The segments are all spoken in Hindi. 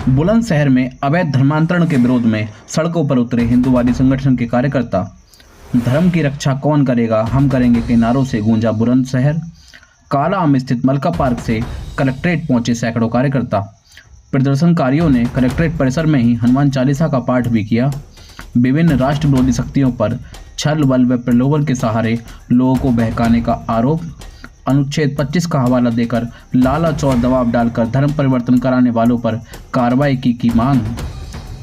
बुलंदशहर में अवैध धर्मांतरण के विरोध में सड़कों पर उतरे हिंदूवादी संगठन के कार्यकर्ता। धर्म की रक्षा कौन करेगा, हम करेंगे के नारों से गूंजा बुलंदशहर। कालाअंब स्थित मलका पार्क से कलेक्ट्रेट पहुंचे सैकड़ों कार्यकर्ता। प्रदर्शनकारियों ने कलेक्ट्रेट परिसर में ही हनुमान चालीसा का पाठ भी किया। विभिन्न राष्ट्र विरोधी शक्तियों पर छल बल व प्रलोभन के सहारे लोगों को बहकाने का आरोप। अनुच्छेद 25 का हवाला देकर लालच और दबाव डालकर धर्म परिवर्तन कराने वालों पर कार्रवाई की मांग।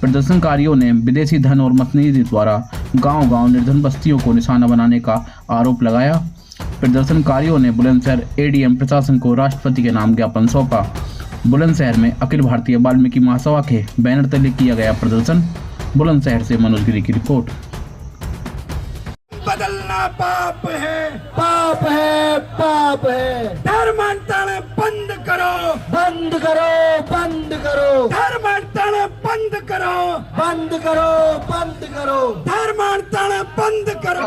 प्रदर्शनकारियों ने विदेशी धन और मतनीति द्वारा गांव-गांव निर्धन बस्तियों को निशाना बनाने का आरोप लगाया। प्रदर्शनकारियों ने बुलंदशहर एडीएम प्रशासन को राष्ट्रपति के नाम ज्ञापन सौंपा। बुलंदशहर में अखिल भारतीय वाल्मीकि महासभा के बैनर तले किया गया प्रदर्शन। बुलंदशहर से मनोज गिरी की रिपोर्ट। बदलना पाप है, पाप है, पाप है। धर्मांतरण बंद करो, बंद करो, बंद करो। धर्मांतरण बंद करो, बंद करो, बंद करो। धर्मांतरण बंद करो।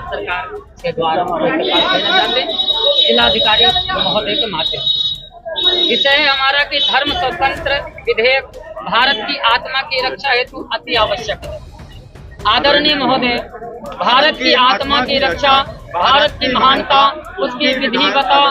सरकार के द्वारा जिलाधिकारी महोदय के माध्यम विषय है हमारा कि धर्म स्वतंत्र विधेयक भारत की आत्मा की रक्षा हेतु अति आवश्यक है। आदरणीय महोदय, भारत की आत्मा की रक्षा, भारत की महानता उसकी विधिवता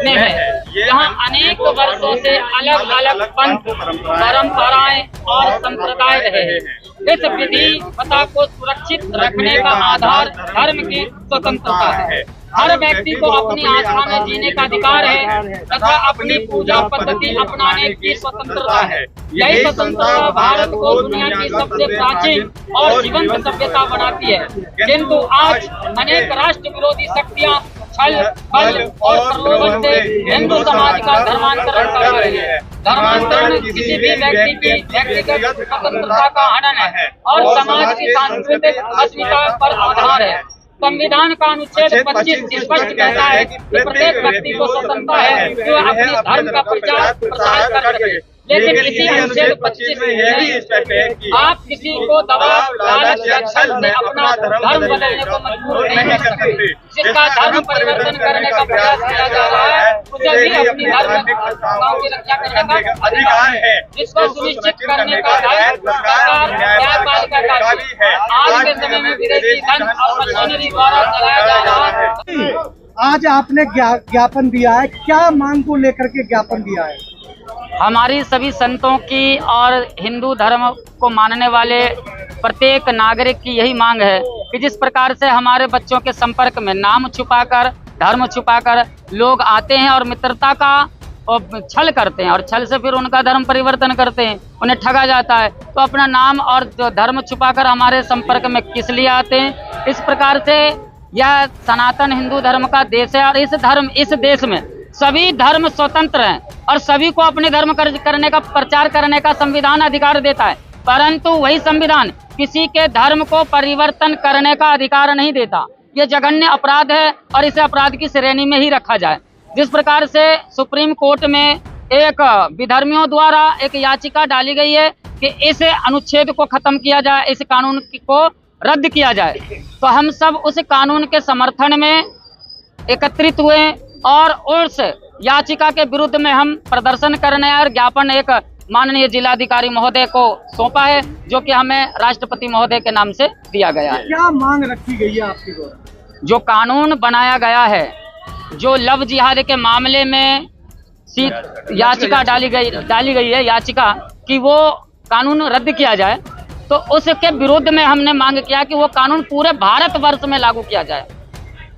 में है। यहाँ अनेक वर्षों से अलग अलग पंथ, परंपराएं और संप्रदाय रहे हैं। इस विधिवता को सुरक्षित रखने का आधार धर्म की स्वतंत्रता है। हर व्यक्ति को अपनी आस्था में जीने का अधिकार है तथा अपनी पूजा पद्धति अपनाने की स्वतंत्रता है। यही स्वतंत्रता भारत को दुनिया की सबसे प्राचीन और जीवंत सभ्यता बनाती है। किंतु आज अनेक राष्ट्र विरोधी शक्तियां छल बल और प्रलोभन से हिंदू समाज का धर्मांतरण कर रही है। धर्मांतरण किसी भी व्यक्ति की व्यक्तिगत स्वतंत्रता का हनन है और समाज की सांस्कृतिक अस्मिता पर आधार है। संविधान का अनुच्छेद 25 स्पष्ट कहता है कि प्रत्येक व्यक्ति को स्वतंत्रता है कि वह अपने धर्म का प्रचार प्रसार कर सके। लेकिन इसी अनुच्छेद 25 में आप किसी को दबाव, लालच या छल से अपना धर्म बदलने को मजबूर नहीं कर सकते। जिसका धर्म परिवर्तन करने का प्रयास किया जा रहा है उसे भी अपनी धर्म की रक्षा करने का अधिकार है, जिसको सुनिश्चित करने का दायित्व सरकार न्यायपालिका का भी है। आज के समय में विदेशी धन और मशीनरी द्वारा चलाया जा रहा है। आज आपने ज्ञापन दिया है, क्या मांग को लेकर के ज्ञापन दिया है? हमारी सभी संतों की और हिंदू धर्म को मानने वाले प्रत्येक नागरिक की यही मांग है कि जिस प्रकार से हमारे बच्चों के संपर्क में नाम छुपाकर, धर्म छुपाकर लोग आते हैं और मित्रता का छल करते हैं और छल से फिर उनका धर्म परिवर्तन करते हैं, उन्हें ठगा जाता है, तो अपना नाम और जो धर्म छुपाकर हमारे संपर्क में किस लिए आते हैं। इस प्रकार से यह सनातन हिंदू धर्म का देश है और इस देश में सभी धर्म स्वतंत्र हैं और सभी को अपने धर्म करने का प्रचार करने का संविधान अधिकार देता है, परंतु वही संविधान किसी के धर्म को परिवर्तन करने का अधिकार नहीं देता। ये जघन्य अपराध है और इसे अपराध की श्रेणी में ही रखा जाए। जिस प्रकार से सुप्रीम कोर्ट में एक विधर्मियों द्वारा एक याचिका डाली गई है कि इस अनुच्छेद को खत्म किया जाए, इस कानून को रद्द किया जाए, तो हम सब उस कानून के समर्थन में एकत्रित हुए और उस याचिका के विरुद्ध में हम प्रदर्शन करने और ज्ञापन एक माननीय जिलाधिकारी महोदय को सौंपा है, जो कि हमें राष्ट्रपति महोदय के नाम से दिया गया है। क्या मांग रखी गई है आपके द्वारा? जो कानून बनाया गया है, जो लव जिहाद के मामले में याचिका डाली गई है याचिका कि वो कानून रद्द किया जाए, तो उसके विरुद्ध में हमने मांग किया कि वो कानून पूरे भारतवर्ष में लागू किया जाए।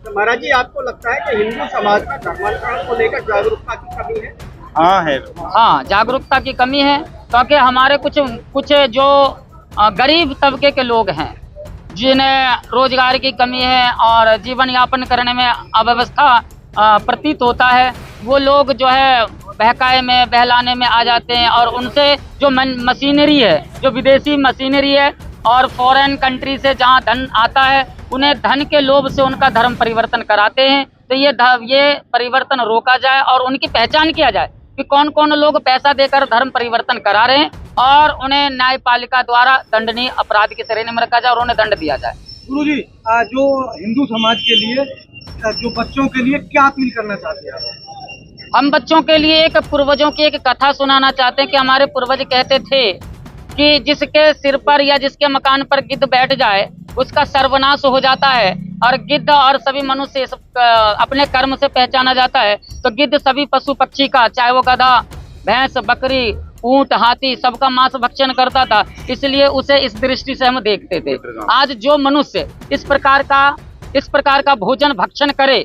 महाराज जी, आपको लगता है कि हिंदू समाज में धर्मांतरण को लेकर जागरूकता की कमी है? हाँ, जागरूकता की कमी है, क्योंकि हमारे कुछ जो गरीब तबके के लोग हैं जिन्हें रोजगार की कमी है और जीवन यापन करने में अव्यवस्था प्रतीत होता है, वो लोग जो है बहलाने में आ जाते हैं और उनसे जो मशीनरी है, जो विदेशी मशीनरी है और फॉरेन कंट्री से जहाँ धन आता है, उन्हें धन के लोभ से उनका धर्म परिवर्तन कराते हैं। तो ये परिवर्तन रोका जाए और उनकी पहचान किया जाए कि कौन कौन लोग पैसा देकर धर्म परिवर्तन करा रहे हैं और उन्हें न्यायपालिका द्वारा दंडनीय अपराध की श्रेणी में रखा जाए और उन्हें दंड दिया जाए। गुरुजी, जो हिंदू समाज के लिए, जो बच्चों के लिए क्या अपील करना चाहते हैं? हम बच्चों के लिए एक पूर्वजों की एक कथा सुनाना चाहते हैं कि हमारे पूर्वज कहते थे कि जिसके सिर पर या जिसके मकान पर गिद्ध बैठ जाए उसका सर्वनाश हो जाता है। और गिद्ध और सभी मनुष्य अपने कर्म से पहचाना जाता है। तो गिद्ध सभी पशु पक्षी का, चाहे वो गधा, भैंस, बकरी, ऊंट, हाथी, सबका मांस भक्षण करता था, इसलिए उसे इस दृष्टि से हम देखते थे। आज जो मनुष्य इस प्रकार का भोजन भक्षण करे,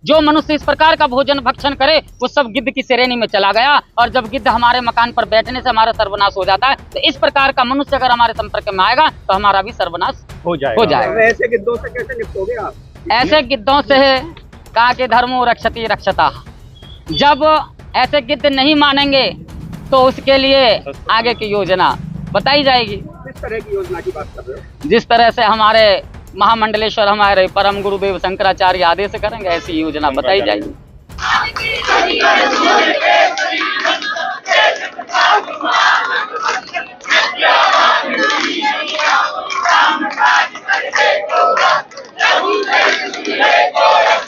जो मनुष्य इस प्रकार का भोजन भक्षण करे, वो सब गिद्ध की श्रेणी में चला गया। और जब गिद्ध हमारे मकान पर बैठने से हमारा सर्वनाश हो जाता है, तो इस प्रकार का मनुष्य अगर हमारे संपर्क में आएगा तो हमारा भी सर्वनाश हो जाएगा। ऐसे गिद्धों से कैसे निपटोगे आप? ऐसे गिद्धों से कहा कि धर्मो रक्षति रक्षता। जब ऐसे गिद्ध नहीं मानेंगे तो उसके लिए आगे की योजना बताई जाएगी। किस तरह की योजना की बात कर रहे हो? जिस तरह से हमारे महामंडलेश्वर, हमारे परम गुरुदेव शंकराचार्य आदेश करेंगे, ऐसी योजना बताई जाएगी। Let's go!